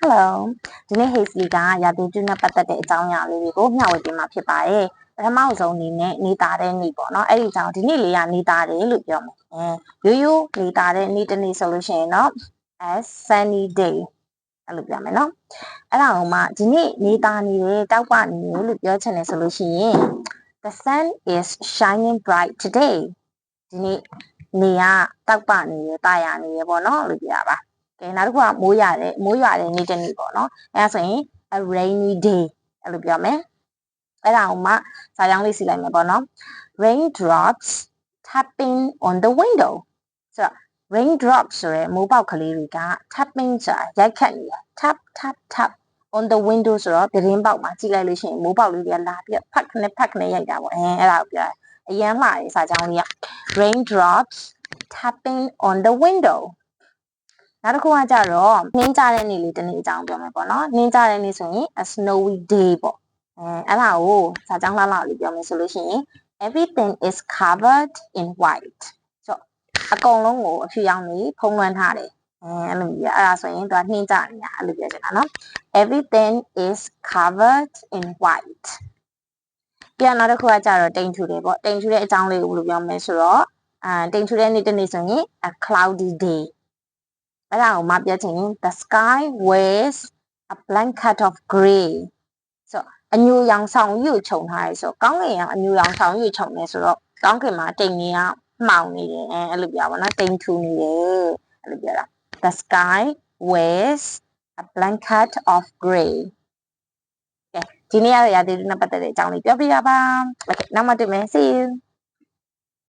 Hello ဒီနေ့ Hazley ကရာသီတုနဲ့ပတ်သက်တဲ့အကြောင်းအရာလေးတွေကိုမျှဝေပေးမှာဖြစ်ပါတယ်ပထမဆုံးအနေနဲ့နေသားတဲ့နေ့ပေါ့နော်အဲ့ဒီအကြောင်းဒီနေ့လေးကနေသားတယ်လို့ပြောမယ်ရိုးရိုးနေသားတဲ့နေ့တစ်နေ့ဆိုလို့ရှိရင်တော့ a sunny day အဲ့လိုပြောမယ်နော်အဲ့ဒါကိုမှဒီနေ့နေသားနေတယ်တောက်ပနေတယ်လို့ပြောချင်တယ်ဆိုလို့ရှိရင် the sun is shining bright today ဒီနေ့နေကတောက်ပနေတယ်တာယာနေတယ်ပေါ့နော်လို့ပြောပါကဲနောက်တစ်ခုကမိုးရွာတဲ့နေ့တစ်နေ့ပေါ့နော်အဲဒါဆိုရင် a rainy day အဲ့လိုပြောမယ်အဲ့ဒါကိုမှစာကြောင်းလေးစီလိုက်မယ်ပေါ့နော် raindrops tapping on the window ဆိုတော့ raindrops ဆိုရဲမိုးပေါက်ကလေးတွေက tapping ဆိုတာရိုက်ခတ်နေတယ် tap tap tap on the window ဆိုတော့သတင်းပေါက်မှာကြည့်လိုက်လို့ရှိရင်မိုးပေါက်လေးတွေကလာပြီးဖတ်ခနဲ့ရိုက်တာပေါ့အဲ့ဒါကိုပြောတယ်အရန်လှတယ်စာကြောင်းလေးက raindrops tapping on the windowနောက်တစ်ခုကကြတော့နှင်းကြတဲ့နေ့လေးတစ်နေ့အကြောင်းပြောမယ်ပေါ့နော်နှင်းကြတဲ့နေ့ဆိုရင် a snowy day ပေါ့အဲ့ဒါကိုစာကြောင်းလှလေးပြောမယ်ဆိုလို့ရှိရင် everything is covered in white ဆိုအကုန်လုံးကိုအဖြူရောင်ကြီးဖုံးလွှမ်းထားတယ်အဲ့လိုမျိုးအဲ့ဒါဆိုရင်သူကနှင်းကြနေတာအဲ့လိုပြောချင်တာနော် everything is covered in white ပြန်နောက်တစ်ခုကကြတော့တိမ်ထူတယ်ပေါ့တိမ်ထူတဲ့အကြောင်းလေးကိုဘယ်လိုပြောမလဲဆိုတော့တိမ်ထူတဲ့နေ့တစ်နေ့ဆိုရင် a cloudy day အဲ့ဒါကိုမှပြောချင်ရင် the sky wears a blanket of gray ဆိုအညူရောင်ဆောင်ယူခြုံထားရဲဆိုကောင်းကင်ရောင်အညူရောင်ဆောင်ယူခြုံနေဆိုတော့ကောင်းကင်မှာတိမ်ကြီးကမှောင်နေတယ်အဲ့လိုပြောပါတော့တိမ်ထူနေတယ်အဲ့လိုပြောတာ the sky wears a blanket of gray ကဲဒီနေ့ရရာသီတုနဲ့ပတ်သက်တဲ့အကြောင်းလေးပြောပြပါပါ Okay နောက်မှတွေ့မယ် see you